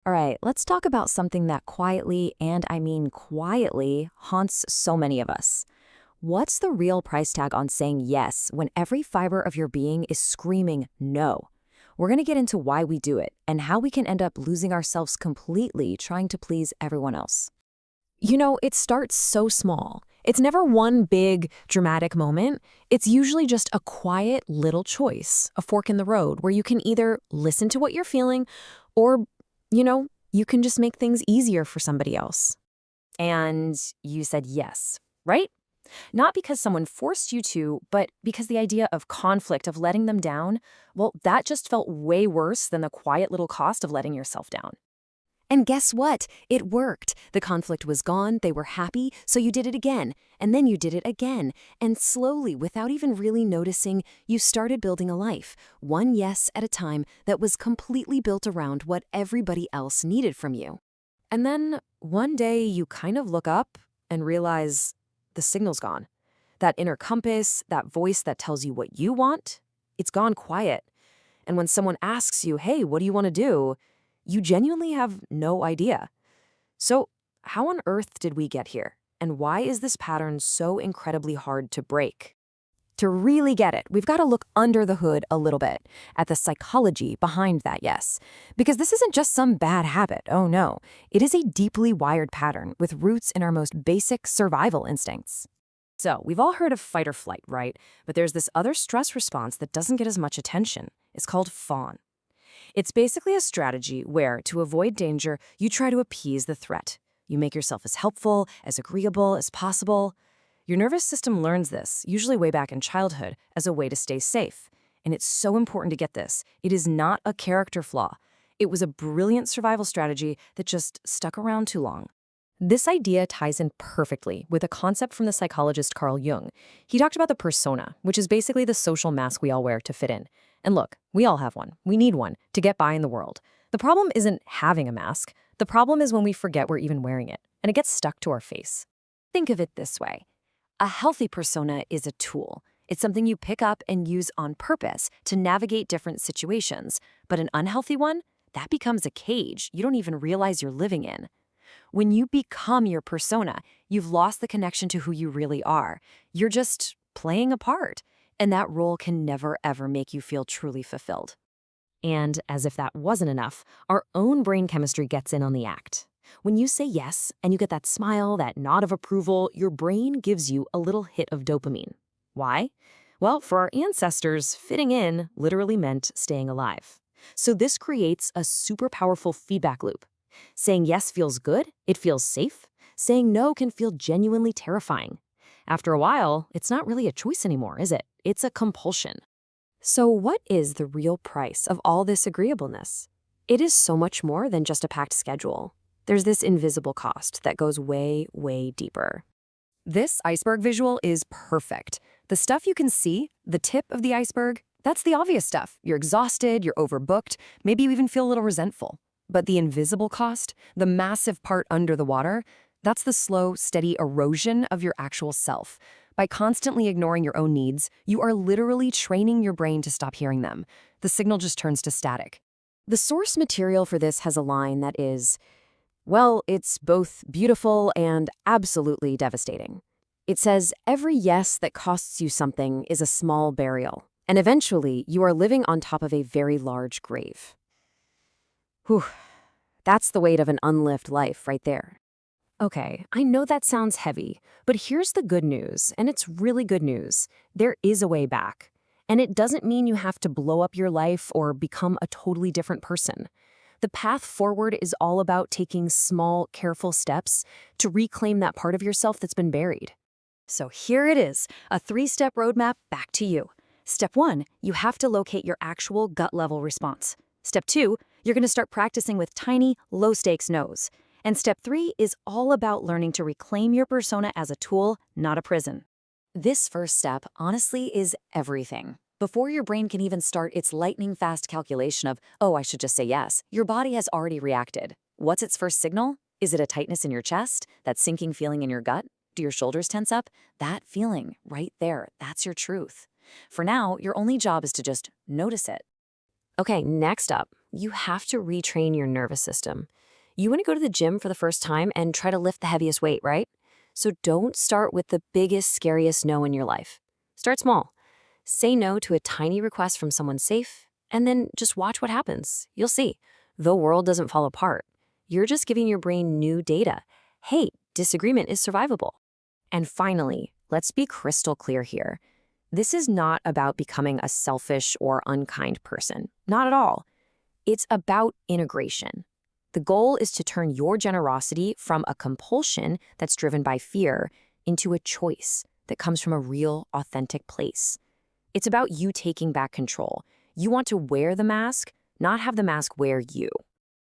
All right, let's talk about something that quietly, and I mean quietly, haunts so many of us. What's the real price tag on saying yes when every fiber of your being is screaming no? We're going to get into why we do it and how we can end up losing ourselves completely trying to please everyone else. It starts so small. It's never one big, dramatic moment. It's usually just a quiet little choice, a fork in the road, where you can either listen to what you're feeling or, you can just make things easier for somebody else. And you said yes, right? Not because someone forced you to, but because the idea of conflict, of letting them down, well, that just felt way worse than the quiet little cost of letting yourself down. And guess what? It worked. The conflict was gone, they were happy, so you did it again. And then you did it again. And slowly, without even really noticing, you started building a life, one yes at a time, that was completely built around what everybody else needed from you. And then one day you kind of look up and realize the signal's gone. That inner compass, that voice that tells you what you want, it's gone quiet. And when someone asks you, hey, what do you want to do? You genuinely have no idea. So, how on earth did we get here? And why is this pattern so incredibly hard to break? To really get it, we've got to look under the hood a little bit at the psychology behind that yes. Because this isn't just some bad habit, oh no. It is a deeply wired pattern with roots in our most basic survival instincts. So, we've all heard of fight or flight, right? But there's this other stress response that doesn't get as much attention. It's called fawn. It's basically a strategy where, to avoid danger, you try to appease the threat. You make yourself as helpful, as agreeable as possible. Your nervous system learns this, usually way back in childhood, as a way to stay safe. And it's so important to get this. It is not a character flaw. It was a brilliant survival strategy that just stuck around too long. This idea ties in perfectly with a concept from the psychologist Carl Jung. He talked about the persona, which is basically the social mask we all wear to fit in. And look, we all have one. We need one to get by in the world. The problem isn't having a mask. The problem is when we forget we're even wearing it, and it gets stuck to our face. Think of it this way. A healthy persona is a tool. It's something you pick up and use on purpose to navigate different situations. But an unhealthy one, that becomes a cage you don't even realize you're living in. When you become your persona, you've lost the connection to who you really are. You're just playing a part, and that role can never, ever make you feel truly fulfilled. And as if that wasn't enough, our own brain chemistry gets in on the act. When you say yes, and you get that smile, that nod of approval, your brain gives you a little hit of dopamine. Why? Well, for our ancestors, fitting in literally meant staying alive. So this creates a super powerful feedback loop. Saying yes feels good, it feels safe. Saying no can feel genuinely terrifying. After a while, it's not really a choice anymore, is it? It's a compulsion. So what is the real price of all this agreeableness? It is so much more than just a packed schedule. There's this invisible cost that goes way, way deeper. This iceberg visual is perfect. The stuff you can see, the tip of the iceberg, that's the obvious stuff. You're exhausted, you're overbooked, maybe you even feel a little resentful. But the invisible cost, the massive part under the water, that's the slow, steady erosion of your actual self. By constantly ignoring your own needs, you are literally training your brain to stop hearing them. The signal just turns to static. The source material for this has a line that is, well, it's both beautiful and absolutely devastating. It says, every yes that costs you something is a small burial, and eventually you are living on top of a very large grave. Whew, that's the weight of an unlived life right there. Okay, I know that sounds heavy, but here's the good news, and it's really good news. There is a way back. And it doesn't mean you have to blow up your life or become a totally different person. The path forward is all about taking small, careful steps to reclaim that part of yourself that's been buried. So here it is, a 3-step roadmap back to you. Step 1, you have to locate your actual gut-level response. Step 2, you're going to start practicing with tiny, low-stakes no's. And step 3 is all about learning to reclaim your persona as a tool, not a prison. This first step, honestly, is everything. Before your brain can even start its lightning-fast calculation of, oh, I should just say yes, your body has already reacted. What's its first signal? Is it a tightness in your chest? That sinking feeling in your gut? Do your shoulders tense up? That feeling right there, that's your truth. For now, your only job is to just notice it. Okay, next up, you have to retrain your nervous system. You want to go to the gym for the first time and try to lift the heaviest weight, right? So don't start with the biggest, scariest no in your life. Start small. Say no to a tiny request from someone safe, and then just watch what happens. You'll see. The world doesn't fall apart. You're just giving your brain new data. Hey, disagreement is survivable. And finally, let's be crystal clear here. This is not about becoming a selfish or unkind person. Not at all. It's about integration. The goal is to turn your generosity from a compulsion that's driven by fear into a choice that comes from a real, authentic place. It's about you taking back control. You want to wear the mask, not have the mask wear you.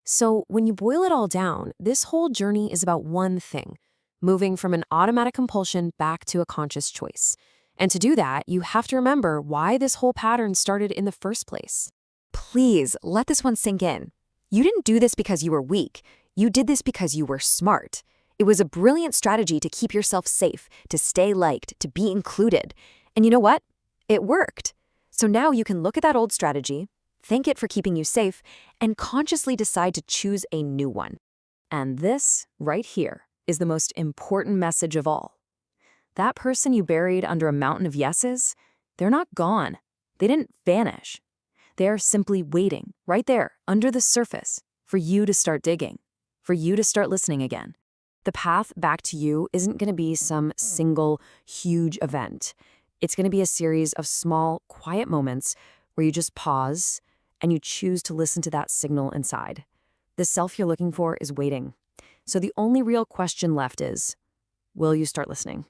So when you boil it all down, this whole journey is about one thing: moving from an automatic compulsion back to a conscious choice. And to do that, you have to remember why this whole pattern started in the first place. Please let this one sink in. You didn't do this because you were weak. You did this because you were smart. It was a brilliant strategy to keep yourself safe, to stay liked, to be included. And you know what? It worked. So now you can look at that old strategy, thank it for keeping you safe, and consciously decide to choose a new one. And this, right here, is the most important message of all. That person you buried under a mountain of yeses, they're not gone. They didn't vanish. They're simply waiting, right there, under the surface, for you to start digging, for you to start listening again. The path back to you isn't going to be some single, huge event. It's going to be a series of small, quiet moments where you just pause and you choose to listen to that signal inside. The self you're looking for is waiting. So the only real question left is, will you start listening?